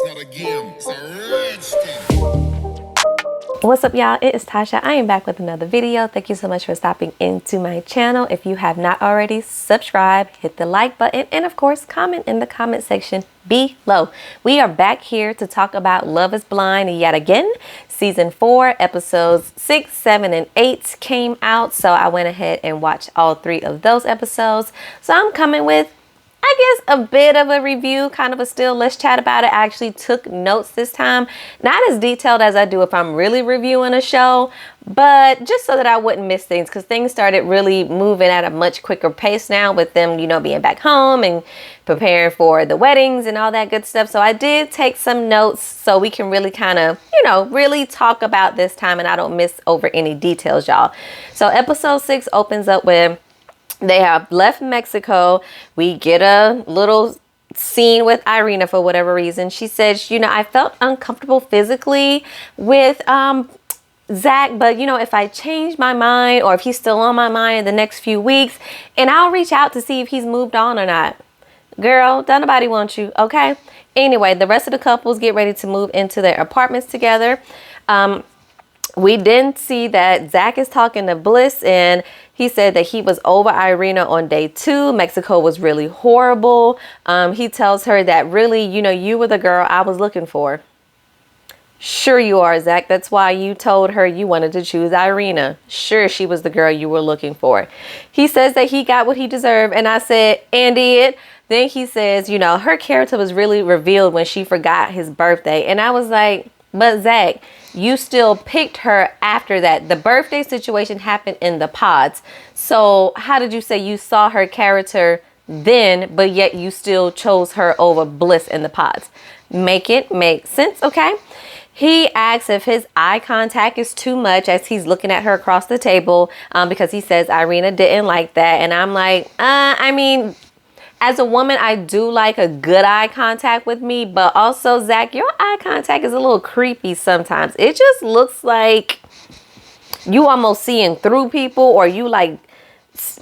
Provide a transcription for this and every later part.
not a game, it's a rich thing. What's up, y'all? It is Tasha. I am back with another video. Thank you so much for stopping into my channel. If you have not already, subscribe, hit the like button, and of course, comment in the comment section below. We are back here to talk about Love is Blind yet again. Season 4, episodes 6, 7, and 8 came out, so I went ahead and watched all 3 of those episodes. So I'm coming with, I guess, a bit of a review, kind of a still. Let's chat about it. I actually took notes this time, not as detailed as I do if I'm really reviewing a show, but just so that I wouldn't miss things, because things started really moving at a much quicker pace now with them, you know, being back home and preparing for the weddings and all that good stuff. So I did take some notes so we can really kind of, you know, really talk about this time and I don't miss over any details, y'all. So episode 6 opens up with they have left Mexico. We get a little scene with Irina for whatever reason. She says, you know, I felt uncomfortable physically with Zach, but you know, if I change my mind or if he's still on my mind in the next few weeks, and I'll reach out to see if he's moved on or not. Girl, don't nobody want you, okay? Anyway, the rest of the couples get ready to move into their apartments together. We didn't see that Zach is talking to Bliss, and he said that he was over Irina on day 2. Mexico was really horrible. He tells her that really, you know, you were the girl I was looking for. Sure you are, Zach. That's why you told her you wanted to choose Irina. Sure, she was the girl you were looking for. He says that he got what he deserved, and I said, and did. Then he says, you know, her character was really revealed when she forgot his birthday. And I was like, but Zach, you still picked her after that. The birthday situation happened in the pods. So how did you say you saw her character then, but yet you still chose her over Bliss in the pods? Make it make sense, okay? He asks if his eye contact is too much as he's looking at her across the table because he says Irina didn't like that. And I'm like, I mean, as a woman, I do like a good eye contact with me, but also, Zach, your eye contact is a little creepy sometimes. It just looks like you almost seeing through people, or you like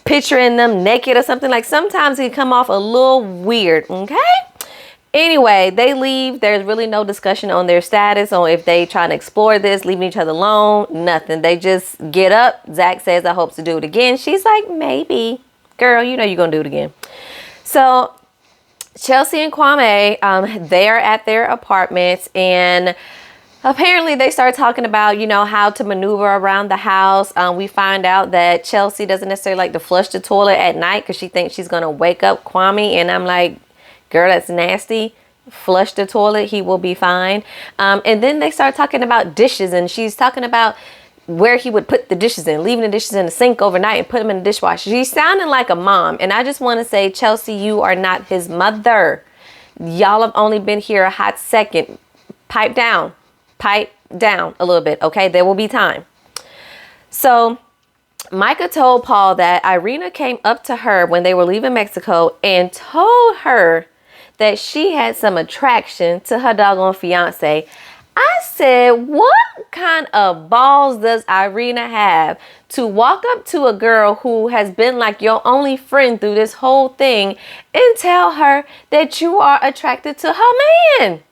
picturing them naked or something. Like sometimes it come off a little weird, okay? Anyway, they leave. There's really no discussion on their status, on if they trying to explore this, leaving each other alone, nothing. They just get up. Zach says, I hope to do it again. She's like, maybe. Girl, you know you're going to do it again. So Chelsea and Kwame, they are at their apartments, and apparently they start talking about, you know, how to maneuver around the house. We find out that Chelsea doesn't necessarily like to flush the toilet at night because she thinks she's going to wake up Kwame. And I'm like, girl, that's nasty. Flush the toilet. He will be fine. And then they start talking about dishes, and she's talking about where he would put the dishes in, leaving the dishes in the sink overnight and put them in the dishwasher. She's sounding like a mom. And I just want to say, Chelsea, you are not his mother. Y'all have only been here a hot second. Pipe down a little bit. Okay. There will be time. So Micah told Paul that Irina came up to her when they were leaving Mexico and told her that she had some attraction to her doggone fiance. I said, what kind of balls does Irina have to walk up to a girl who has been like your only friend through this whole thing and tell her that you are attracted to her man?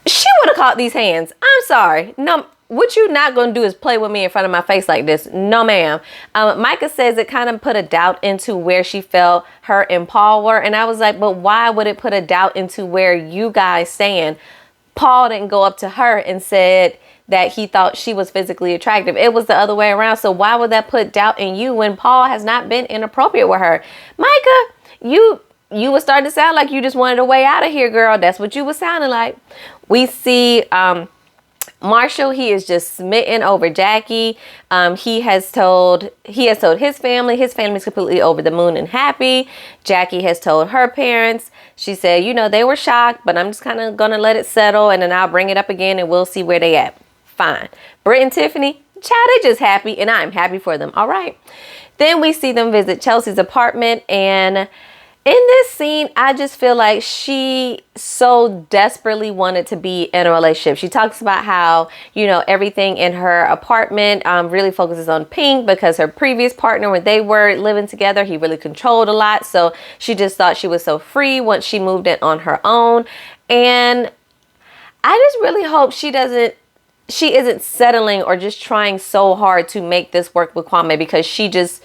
She would have caught these hands. I'm sorry. No, what you not going to do is play with me in front of my face like this. No, ma'am. Micah says it kind of put a doubt into where she felt her and Paul were. And I was like, but why would it put a doubt into where you guys stand? Paul didn't go up to her and said that he thought she was physically attractive. It was the other way around. So why would that put doubt in you when Paul has not been inappropriate with her? Micah, you were starting to sound like you just wanted a way out of here, girl. That's what you were sounding like. We see Marshall, he is just smitten over Jackie. He has told his family is completely over the moon and happy. Jackie has told her parents. She said, you know, they were shocked, but I'm just kind of going to let it settle, and then I'll bring it up again and we'll see where they at. Fine. Brent and Tiffany, child, they just happy, and I'm happy for them. All right. Then we see them visit Chelsea's apartment, and in this scene, I just feel like she so desperately wanted to be in a relationship. She talks about how, you know, everything in her apartment really focuses on Pink because her previous partner, when they were living together, he really controlled a lot. So she just thought she was so free once she moved in on her own. And I just really hope she isn't settling or just trying so hard to make this work with Kwame, because she just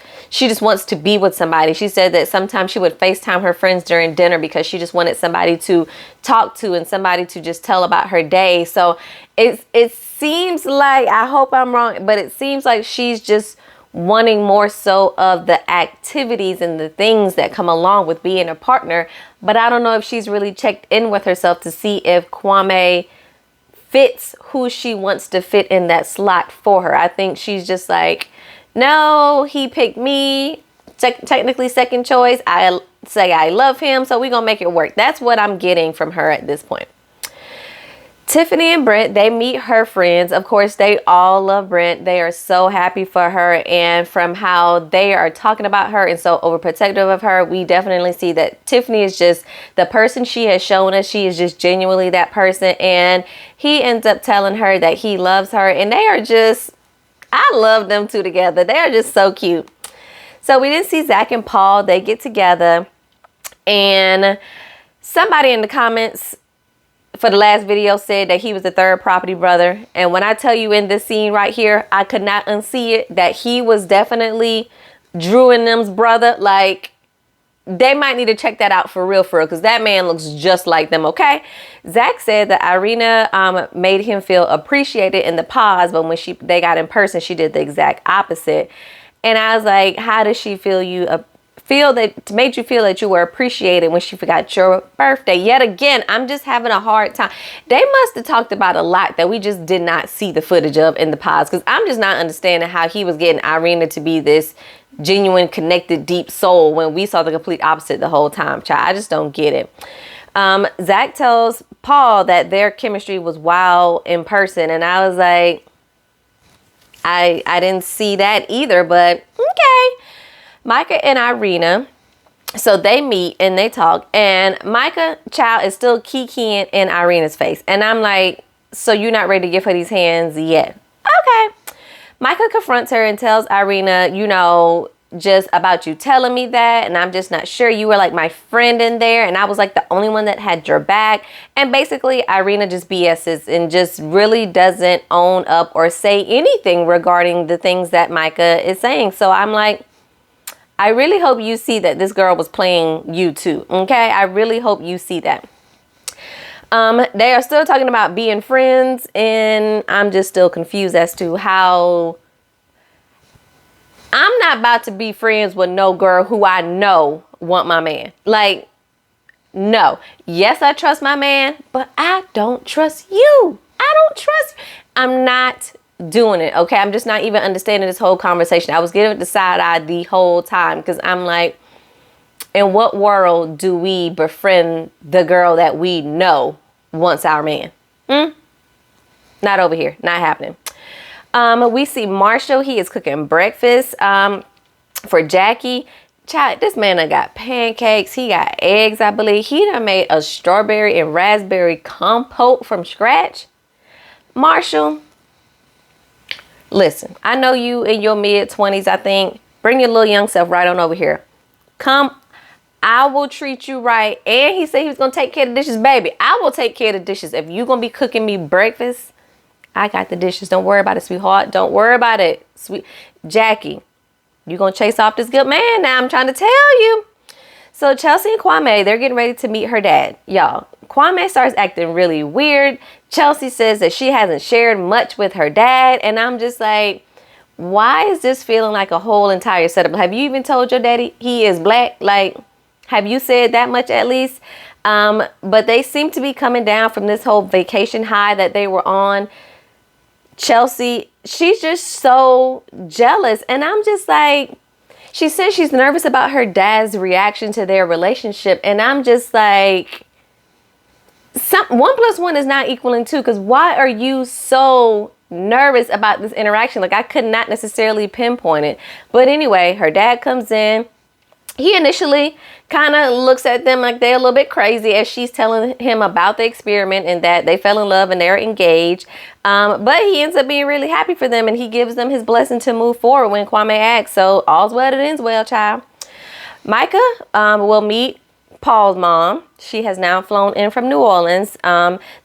wants to be with somebody. She said that sometimes she would FaceTime her friends during dinner because she just wanted somebody to talk to and somebody to just tell about her day. So it seems like, I hope I'm wrong, but it seems like she's just wanting more so of the activities and the things that come along with being a partner. But I don't know if she's really checked in with herself to see if Kwame fits who she wants to fit in that slot for her. I think she's just like, no, he picked me, technically second choice. I say I love him, so we're gonna make it work. That's what I'm getting from her at this point. Tiffany and Brent, they meet her friends. Of course, they all love Brent. They are so happy for her. And from how they are talking about her and so overprotective of her, we definitely see that Tiffany is just the person she has shown us. She is just genuinely that person. And he ends up telling her that he loves her. And they are just, I love them two together. They are just so cute. So we didn't see Zach and Paul. They get together. And somebody in the comments for the last video said that he was the third property brother. And when I tell you in this scene right here, I could not unsee it, that he was definitely Drew and them's brother. Like, they might need to check that out for real, because that man looks just like them, okay? Zach said that Irina made him feel appreciated in the pause, but when they got in person, she did the exact opposite. And I was like, how does she made you feel that you were appreciated when she forgot your birthday? Yet again, I'm just having a hard time. They must have talked about a lot that we just did not see the footage of in the pause, because I'm just not understanding how he was getting Irina to be this genuine, connected, deep soul when we saw the complete opposite the whole time, child. I just don't get it. Zach tells Paul that their chemistry was wild in person, and I was like, I didn't see that either, but okay. Micah and Irina, so they meet and they talk, and Micah, child, is still kikiing in Irina's face. And I'm like, so you're not ready to give her these hands yet? Okay. Micah confronts her and tells Irina, you know, just about you telling me that, and I'm just not sure. You were like my friend in there, and I was like the only one that had your back. And basically, Irina just BS's and just really doesn't own up or say anything regarding the things that Micah is saying. So I'm like, I really hope you see that this girl was playing you too, okay? I really hope you see that. They are still talking about being friends, and I'm just still confused as to how I'm not about to be friends with no girl who I know want my man. Like, no. Yes, I trust my man, but I don't trust you. I don't trust. I'm not doing it, okay? I'm just not even understanding this whole conversation. I was giving the side eye the whole time, because I'm like, in what world do we befriend the girl that we know wants our man? Not over here. Not happening. We see Marshall. He is cooking breakfast for Jackie. Child, this man done got pancakes. He got eggs, I believe. He done made a strawberry and raspberry compote from scratch. Marshall, listen, I know you in your mid-20s, I think. Bring your little young self right on over here. Come, I will treat you right. And he said he was going to take care of the dishes. Baby, I will take care of the dishes. If you're going to be cooking me breakfast, I got the dishes. Don't worry about it, sweetheart. Don't worry about it. Sweet Jackie, you're going to chase off this good man now. I'm trying to tell you. So Chelsea and Kwame, they're getting ready to meet her dad. Y'all, Kwame starts acting really weird. Chelsea says that she hasn't shared much with her dad. And I'm just like, why is this feeling like a whole entire setup? Have you even told your daddy he is black? Like, have you said that much at least? But they seem to be coming down from this whole vacation high that they were on. Chelsea, she's just so jealous. And I'm just like, she says she's nervous about her dad's reaction to their relationship. And I'm just like, 1 + 1 is not equaling 2. Because why are you so nervous about this interaction? Like, I could not necessarily pinpoint it. But anyway, her dad comes in. He initially kind of looks at them like they're a little bit crazy as she's telling him about the experiment and that they fell in love and they're engaged. But he ends up being really happy for them, and he gives them his blessing to move forward when Kwame asks. So all's well that ends well, child. Micah will meet Paul's mom. She has now flown in from New Orleans.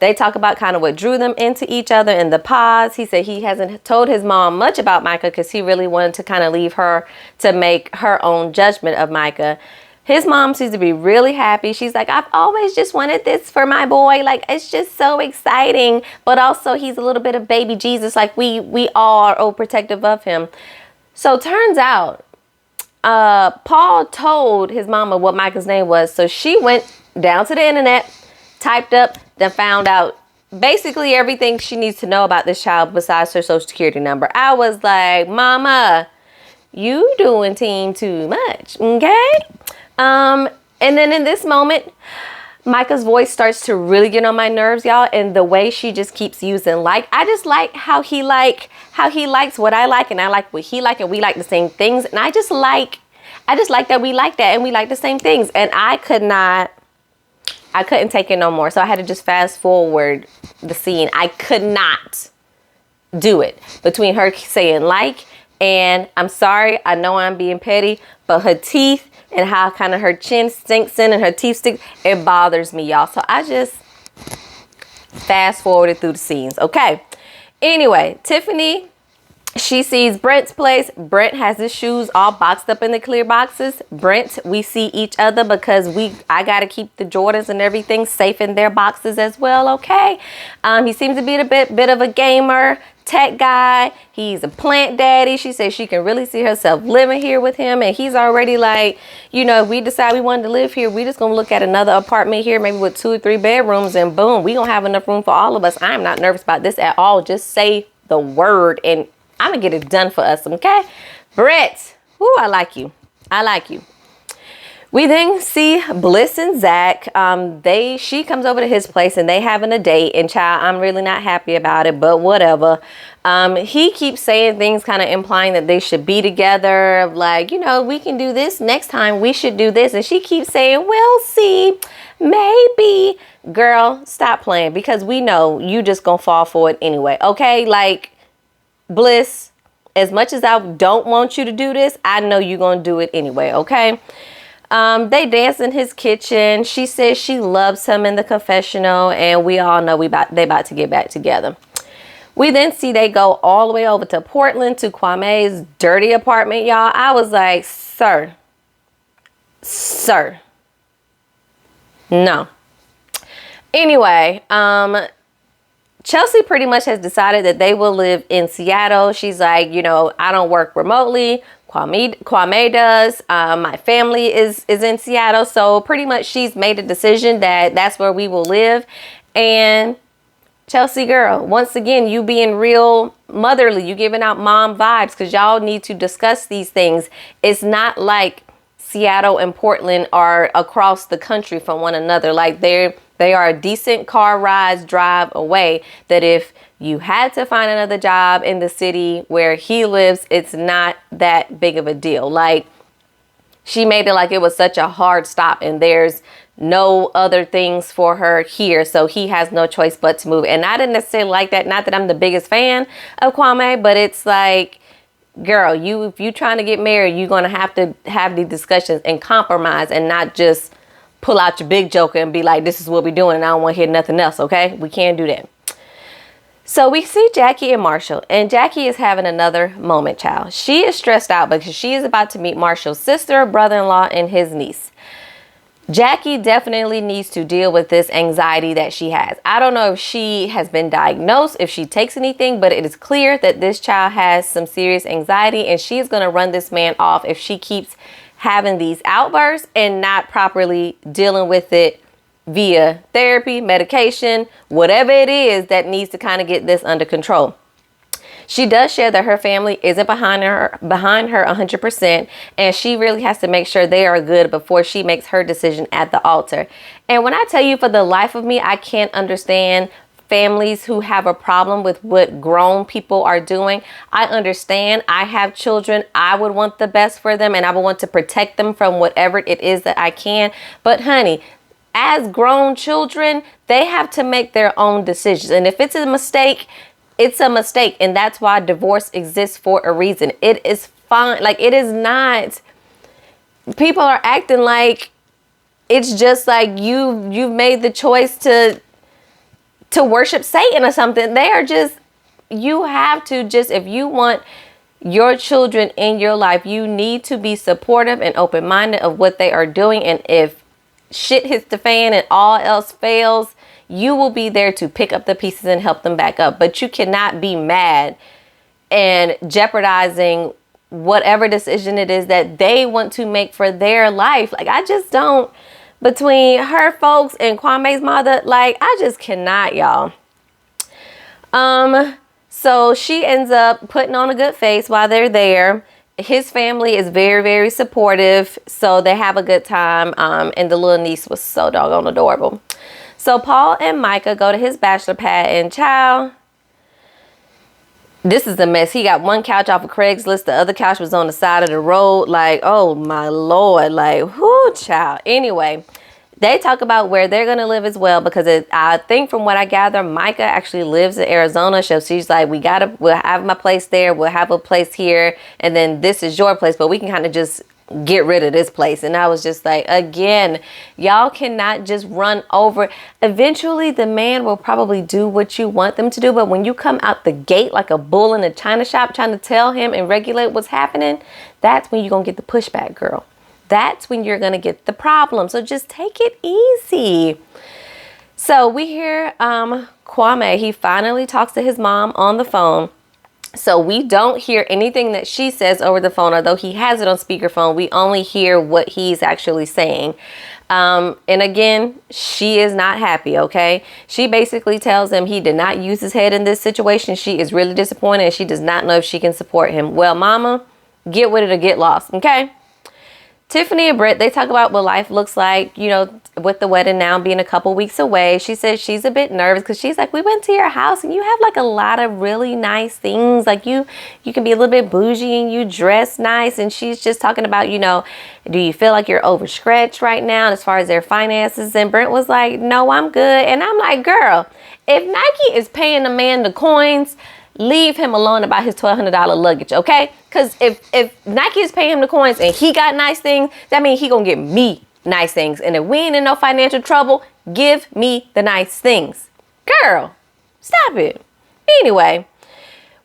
They talk about kind of what drew them into each other in the pause. He said he hasn't told his mom much about Micah because he really wanted to kind of leave her to make her own judgment of Micah. His mom seems to be really happy. She's like, I've always just wanted this for my boy. Like, it's just so exciting. But also, he's a little bit of baby Jesus. Like, we all are overprotective of him. So turns out, Paul told his mama what Micah's name was. So she went down to the internet, typed up, then found out basically everything she needs to know about this child besides her social security number. I was like, Mama, you doing team too much, okay? And then in this moment, Micah's voice starts to really get on my nerves, y'all. And the way she just keeps using like, I just like how he likes what I like, and I like what he like, and we like the same things. And I just like that we like that, and we like the same things. And I couldn't take it no more. So I had to just fast forward the scene. I could not do it between her saying like, and I'm sorry, I know I'm being petty, but her teeth and how kind of her chin sinks in and her teeth stick, it bothers me, y'all. So I just fast forwarded through the scenes. Okay. Anyway, Tiffany, she sees Brent's place. Brent has his shoes all boxed up in the clear boxes. Brent, we see each other because I got to keep the Jordans and everything safe in their boxes as well. Okay. He seems to be a bit of a gamer, tech guy. He's a plant daddy. She says she can really see herself living here with him. And he's already like, you know, if we decide we wanted to live here, we just going to look at another apartment here, maybe with 2 or 3 bedrooms, and boom, we going to have enough room for all of us. I'm not nervous about this at all. Just say the word and I'm going to get it done for us. Okay. Brett. Whoo, I like you. I like you. We then see Bliss and Zach. She comes over to his place and they having a date, and child, I'm really not happy about it, but whatever. He keeps saying things kind of implying that they should be together, like, you know, we can do this next time, we should do this. And she keeps saying, we'll see, maybe. Girl, stop playing, because we know you just gonna fall for it anyway. Okay, like, Bliss, as much as I don't want you to do this, I know you're gonna do it anyway. Okay. They dance in his kitchen. She says she loves him in the confessional, and we all know they about to get back together. We then see they go all the way over to Portland to Kwame's dirty apartment, y'all. I was like, sir, no. Anyway, Chelsea pretty much has decided that they will live in Seattle. She's like, you know, I don't work remotely. Kwame does. My family is in Seattle. So pretty much she's made a decision that that's where we will live. And Chelsea girl, once again, you being real motherly, you giving out mom vibes, because y'all need to discuss these things. It's not like Seattle and Portland are across the country from one another. Like they are a decent car drive away, that if you had to find another job in the city where he lives, it's not that big of a deal. Like, she made it like it was such a hard stop and there's no other things for her here. So he has no choice but to move. And I didn't necessarily like that. Not that I'm the biggest fan of Kwame, but it's like, girl, if you trying to get married, you're going to have these discussions and compromise, and not just pull out your big joker and be like, this is what we're doing and I don't want to hear nothing else. Okay. We can't do that. So we see Jackie and Marshall, and Jackie is having another moment, child. She is stressed out because she is about to meet Marshall's sister, brother-in-law, and his niece. Jackie definitely needs to deal with this anxiety that she has. I don't know if she has been diagnosed, if she takes anything, but it is clear that this child has some serious anxiety, and she is going to run this man off if she keeps having these outbursts and not properly dealing with it via therapy, medication, whatever it is that needs to kind of get this under control. She does share that her family isn't behind her 100%, and she really has to make sure they are good before she makes her decision at the altar. And when I tell you, for the life of me, I can't understand families who have a problem with what grown people are doing. I understand. I have children. I would want the best for them, and I would want to protect them from whatever it is that I can. But honey, as grown children, they have to make their own decisions. And if it's a mistake, it's a mistake. And that's why divorce exists for a reason. It is fine. Like, it is not. People are acting like it's just like you've made the choice to worship Satan or something. They are just, you have to just, if you want your children in your life, you need to be supportive and open-minded of what they are doing. And if shit hits the fan and all else fails, you will be there to pick up the pieces and help them back up. But you cannot be mad and jeopardizing whatever decision it is that they want to make for their life. Like, I just don't, between her folks and Kwame's mother, like, I just cannot, y'all. So she ends up putting on a good face while they're there. His family is very, very supportive, so they have a good time. And the little niece was so doggone adorable. So Paul and Micah go to his bachelor pad, and child, this is a mess. He got one couch off of Craigslist. The other couch was on the side of the road. Like, oh my Lord. Like, whoo, child. Anyway, they talk about where they're going to live as well, because I think from what I gather, Micah actually lives in Arizona. So she's like, we'll have my place there. We'll have a place here. And then this is your place, but we can kind of just get rid of this place. And I was just like, again, y'all cannot just run over. Eventually the man will probably do what you want them to do, but when you come out the gate like a bull in a china shop trying to tell him and regulate what's happening, that's when you're gonna get the pushback, girl. That's when you're gonna get the problem. So just take it easy. So we hear Kwame, he finally talks to his mom on the phone. So we don't hear anything that she says over the phone, although he has it on speakerphone. We only hear what he's actually saying. And again, she is not happy, okay? She basically tells him he did not use his head in this situation. She is really disappointed, and she does not know if she can support him. Well, mama, get with it or get lost, okay? Tiffany and Brent, they talk about what life looks like, you know, with the wedding now being a couple weeks away. She says she's a bit nervous because she's like, we went to your house and you have like a lot of really nice things. Like you can be a little bit bougie and you dress nice. And she's just talking about, you know, do you feel like you're overstretched right now as far as their finances? And Brent was like, no, I'm good. And I'm like, girl, if Nike is paying the man the coins, leave him alone about his $1,200 luggage, okay? Because if Nike is paying him the coins and he got nice things, that means he gonna get me nice things. And if we ain't in no financial trouble, give me the nice things. Girl, stop it. Anyway,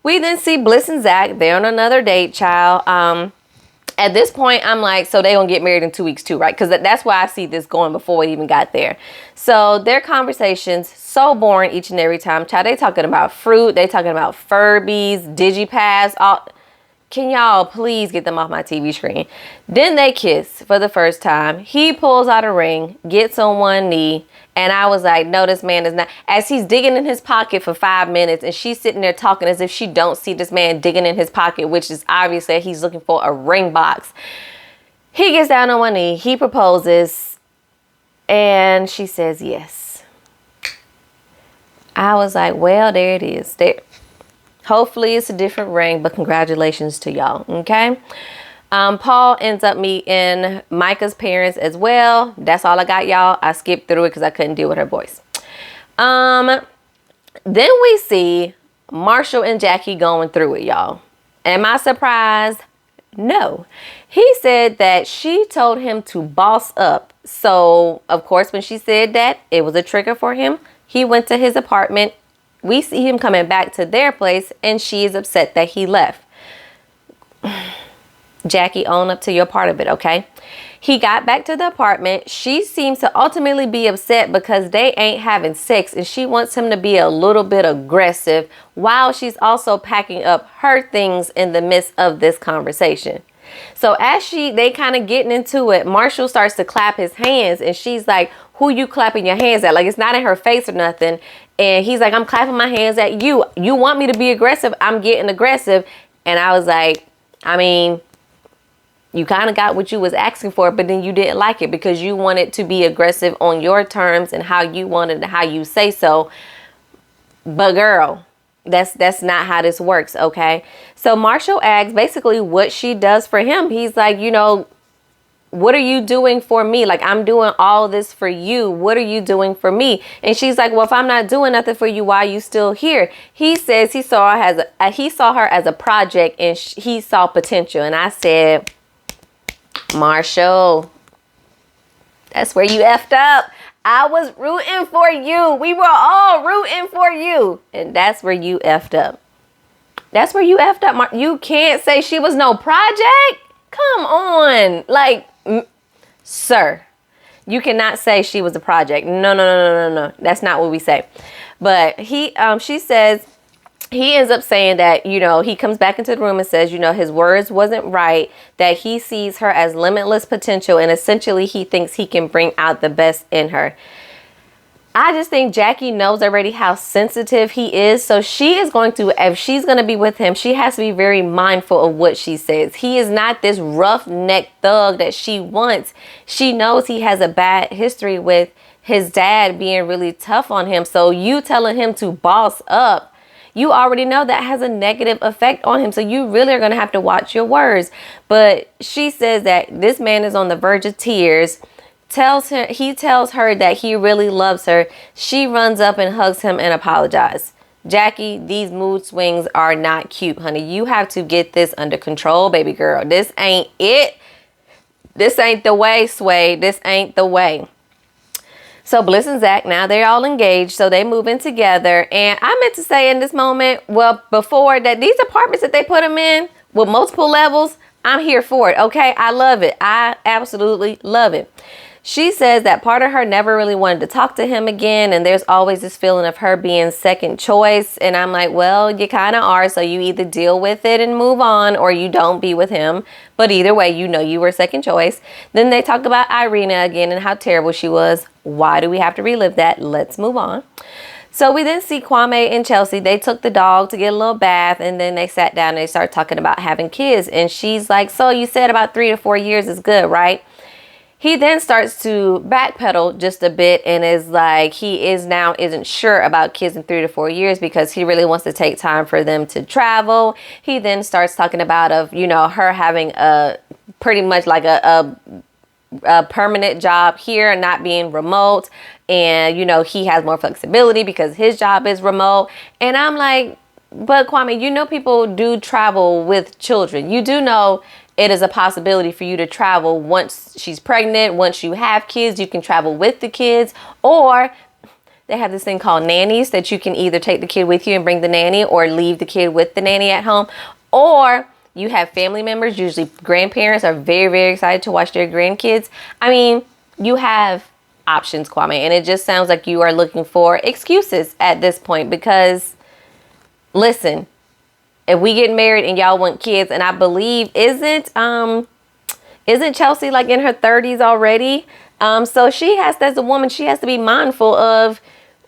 we then see Bliss and Zach. They're on another date, child. At this point, I'm like, so they gonna get married in 2 weeks too, right? Because that's why I see this going before we even got there. So their conversations, so boring each and every time. Child, they talking about fruit. They talking about Furbies, Digipass. All. Can y'all please get them off my TV screen? Then they kiss for the first time. He pulls out a ring, gets on one knee. And I was like, no, this man is not. As he's digging in his pocket for 5 minutes and she's sitting there talking as if she don't see this man digging in his pocket, which is obviously he's looking for a ring box. He gets down on one knee. He proposes. And she says yes. I was like, well, there it is. There. Hopefully it's a different ring, but congratulations to y'all, okay? Paul ends up meeting Micah's parents as well. That's all I got, y'all. I skipped through it because I couldn't deal with her voice. Then we see Marshall and Jackie going through it, y'all. Am I surprised? No. He said that she told him to boss up. So, of course, when she said that, it was a trigger for him. He went to his apartment. We see him coming back to their place, and she is upset that he left. Jackie, own up to your part of it, okay? He got back to the apartment. She seems to ultimately be upset because they ain't having sex, and she wants him to be a little bit aggressive while she's also packing up her things in the midst of this conversation. So as they kind of getting into it, Marshall starts to clap his hands, and she's like, who you clapping your hands at? Like, it's not in her face or nothing. And he's like, I'm clapping my hands at you. You want me to be aggressive? I'm getting aggressive. And I was like, I mean, you kind of got what you was asking for, but then you didn't like it because you wanted to be aggressive on your terms and how you wanted and how you say so. But girl, that's not how this works, okay? So Marshall asks basically what she does for him. He's like, you know, what are you doing for me? Like, I'm doing all this for you. What are you doing for me? And she's like, well, if I'm not doing nothing for you, why are you still here? He says he saw her as a project and he saw potential. And I said, Marshall, That's where you effed up. I was rooting for you. We were all rooting for you. And that's where you effed up. That's where you effed up. You can't say she was no project. Come on. Like, sir, you cannot say she was a project. No. That's not what we say. But she says, he ends up saying that, he comes back into the room and says, his words wasn't right, that he sees her as limitless potential, and essentially he thinks he can bring out the best in her. I just think Jackie knows already how sensitive he is. So she is going to, if she's going to be with him, she has to be very mindful of what she says. He is not this roughneck thug that she wants. She knows he has a bad history with his dad being really tough on him. So you telling him to boss up, you already know that has a negative effect on him. So you really are going to have to watch your words. But she says that this man is on the verge of tears. He tells her that he really loves her. She runs up and hugs him and apologizes. Jackie, these mood swings are not cute, honey. You have to get this under control, baby girl. This ain't it. This ain't the way, Sway. This ain't the way. So Bliss and Zach, now they're all engaged. So they move in together. And I meant to say in this moment, well, before that, these apartments that they put them in with multiple levels, I'm here for it. Okay. I love it. I absolutely love it. She says that part of her never really wanted to talk to him again. And there's always this feeling of her being second choice. And I'm like, well, you kind of are. So you either deal with it and move on, or you don't be with him. But either way, you were second choice. Then they talk about Irina again and how terrible she was. Why do we have to relive that? Let's move on. So we then see Kwame and Chelsea. They took the dog to get a little bath, and then they sat down and they started talking about having kids. And she's like, so you said about 3 to 4 years is good, right? He then starts to backpedal just a bit and is like, he isn't sure about kids in 3 to 4 years because he really wants to take time for them to travel. He then starts talking about her having a pretty much like a permanent job here and not being remote. And, he has more flexibility because his job is remote. And I'm like, but Kwame, people do travel with children. You do know it is a possibility for you to travel once she's pregnant. Once you have kids, you can travel with the kids, or they have this thing called nannies that you can either take the kid with you and bring the nanny, or leave the kid with the nanny at home. Or you have family members, usually grandparents are very, very excited to watch their grandkids. I mean, you have options, Kwame, and it just sounds like you are looking for excuses at this point because, listen, if we get married and y'all want kids, and I believe isn't Chelsea like in her 30s already? So she has, as a woman, she has to be mindful of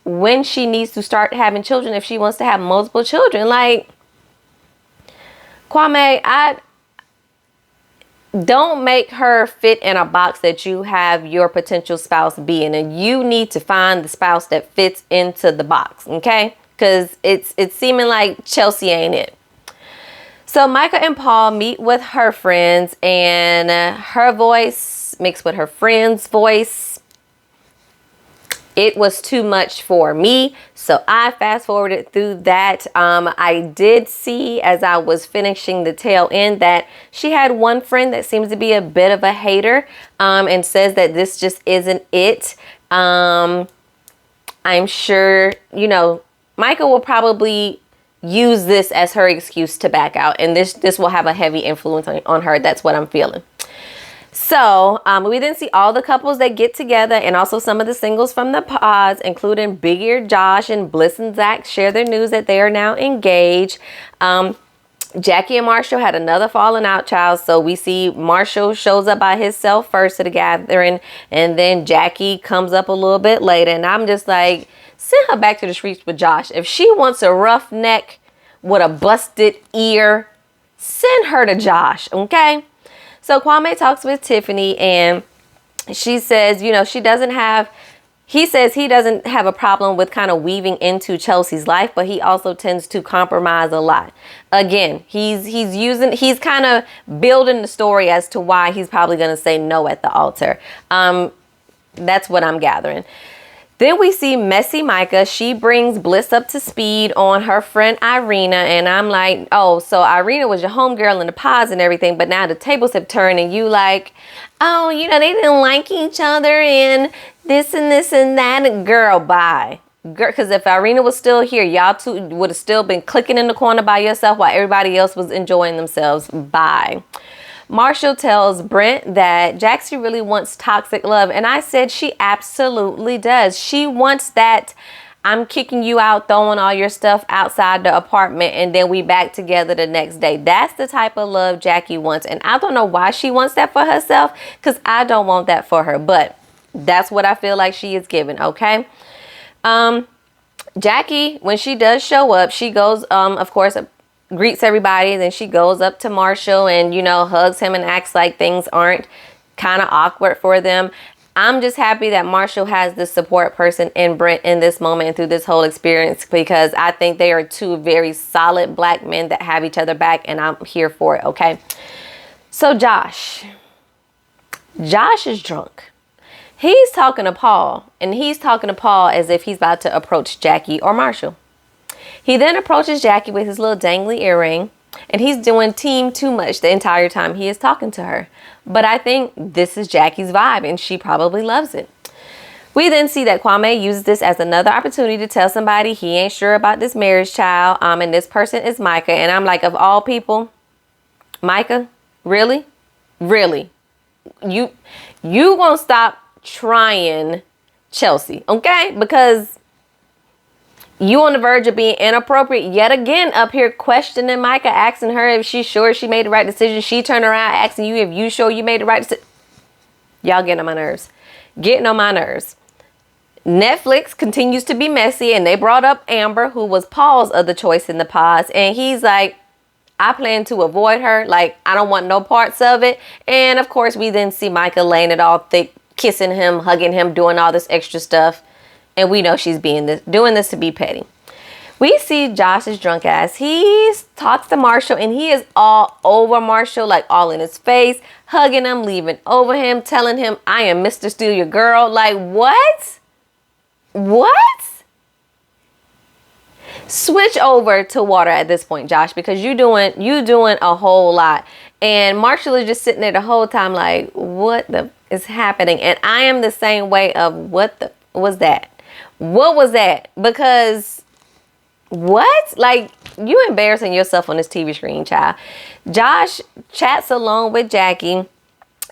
when she needs to start having children if she wants to have multiple children. Like, Kwame, I don't make her fit in a box that you have your potential spouse be in, and you need to find the spouse that fits into the box, okay? Because it's seeming like Chelsea ain't it. So Micah and Paul meet with her friends, and her voice mixed with her friend's voice. It was too much for me, so I fast forwarded through that. I did see as I was finishing the tail end that she had one friend that seems to be a bit of a hater, and says that this just isn't it. I'm sure, Micah will probably use this as her excuse to back out, and this will have a heavy influence on her. That's what I'm feeling. So we then see all the couples that get together, and also some of the singles from the pods, including Big Ear Josh and Bliss and Zach, share their news that they are now engaged. Jackie and Marshall had another falling out, child. So we see Marshall shows up by himself first to the gathering, and then Jackie comes up a little bit later, and I'm just like, send her back to the streets with Josh. If she wants a rough neck with a busted ear, send her to Josh, okay? So Kwame talks with Tiffany, and she says, he says he doesn't have a problem with kind of weaving into Chelsea's life, but he also tends to compromise a lot. Again, he's kind of building the story as to why he's probably going to say no at the altar. That's what I'm gathering. Then we see messy Micah. She brings Bliss up to speed on her friend Irina. And I'm like, oh, so Irina was your homegirl in the pods and everything. But now the tables have turned and you like, oh, you know, they didn't like each other and this and this and that. Girl, bye. Because if Irina was still here, y'all two would have still been clicking in the corner by yourself while everybody else was enjoying themselves. Bye. Marshall tells Brent that Jaxie really wants toxic love. And I said she absolutely does. She wants that I'm kicking you out, throwing all your stuff outside the apartment, and then we back together the next day. That's the type of love Jackie wants. And I don't know why she wants that for herself, because I don't want that for her. But that's what I feel like she is giving, okay? Jackie, when she does show up, she goes, of course, greets everybody, then she goes up to Marshall and, you know, hugs him and acts like things aren't kind of awkward for them. I'm just happy that Marshall has this support person in Brent in this moment and through this whole experience, because I think they are two very solid black men that have each other back, and I'm here for it, okay? So Josh is drunk. He's talking to Paul, and he's talking to Paul as if he's about to approach Jackie or Marshall. He then approaches Jackie with his little dangly earring, and he's doing team too much the entire time he is talking to her. But I think this is Jackie's vibe, and she probably loves it. We then see that Kwame uses this as another opportunity to tell somebody he ain't sure about this marriage child, and this person is Micah. And I'm like, of all people, Micah, really? Really? You won't stop trying Chelsea, okay? Because you on the verge of being inappropriate yet again, up here questioning Micah, asking her if she's sure she made the right decision. She turned around asking you if you sure you made the right decision. Y'all getting on my nerves. Getting on my nerves. Netflix continues to be messy, and they brought up Amber, who was Paul's other choice in the pods, and he's like, I plan to avoid her. Like, I don't want no parts of it. And of course, we then see Micah laying it all thick, kissing him, hugging him, doing all this extra stuff. And we know she's doing this to be petty. We see Josh's drunk ass. He talks to Marshall, and he is all over Marshall, like all in his face, hugging him, leaving over him, telling him, I am Mr. Steal Your Girl. Like, what? What? Switch over to water at this point, Josh, because you doing a whole lot. And Marshall is just sitting there the whole time like, what the is happening? And I am the same way of what the was that? What was that? Because what? Like, you embarrassing yourself on this TV screen, child. Josh chats alone with Jackie.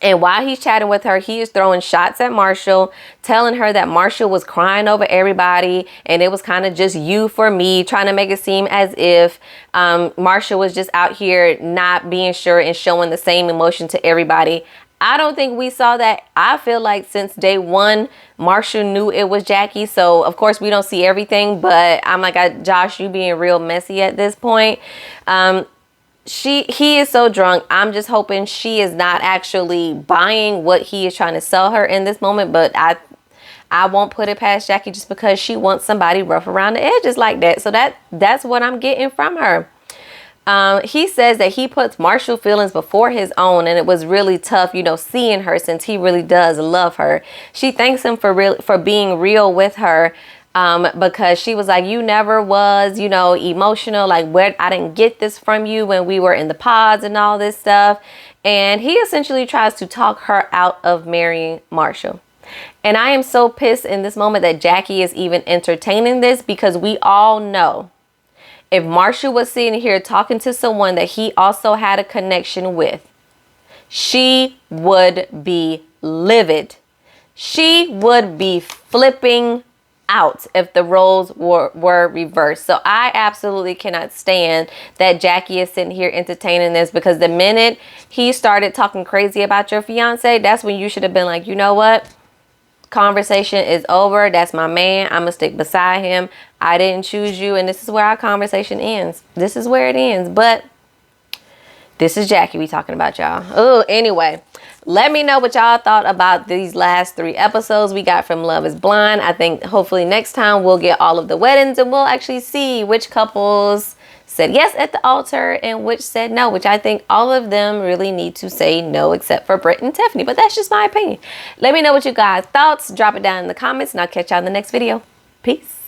And while he's chatting with her, he is throwing shots at Marshall, telling her that Marshall was crying over everybody. And it was kind of just you for me, trying to make it seem as if Marshall was just out here not being sure and showing the same emotion to everybody. I don't think we saw that. I feel like since day one, Marshall knew it was Jackie. So, of course, we don't see everything. But I'm like, Josh, you being real messy at this point. He is so drunk. I'm just hoping she is not actually buying what he is trying to sell her in this moment. But I won't put it past Jackie just because she wants somebody rough around the edges like that. So that's what I'm getting from her. He says that he puts Marshall's feelings before his own, and it was really tough, you know, seeing her since he really does love her. She thanks him for being real with her, because she was like, you never was, you know, emotional, like where I didn't get this from you when we were in the pods and all this stuff. And he essentially tries to talk her out of marrying Marshall. And I am so pissed in this moment that Jackie is even entertaining this, because we all know if Marshall was sitting here talking to someone that he also had a connection with, she would be livid. She would be flipping out if the roles were reversed. So I absolutely cannot stand that Jackie is sitting here entertaining this, because the minute he started talking crazy about your fiance, that's when you should have been like, you know what? Conversation is over. That's my man. I'm gonna stick beside him. I didn't choose you, and this is where our conversation ends. This is where it ends. But this is Jackie we talking about, y'all. Oh, anyway, let me know what y'all thought about these last 3 episodes we got from Love is Blind. I think hopefully next time we'll get all of the weddings, and we'll actually see which couples said yes at the altar and which said no, which I think all of them really need to say no except for Brent and Tiffany. But that's just my opinion. Let me know what you guys thoughts. Drop it down in the comments and I'll catch y'all in the next video. Peace.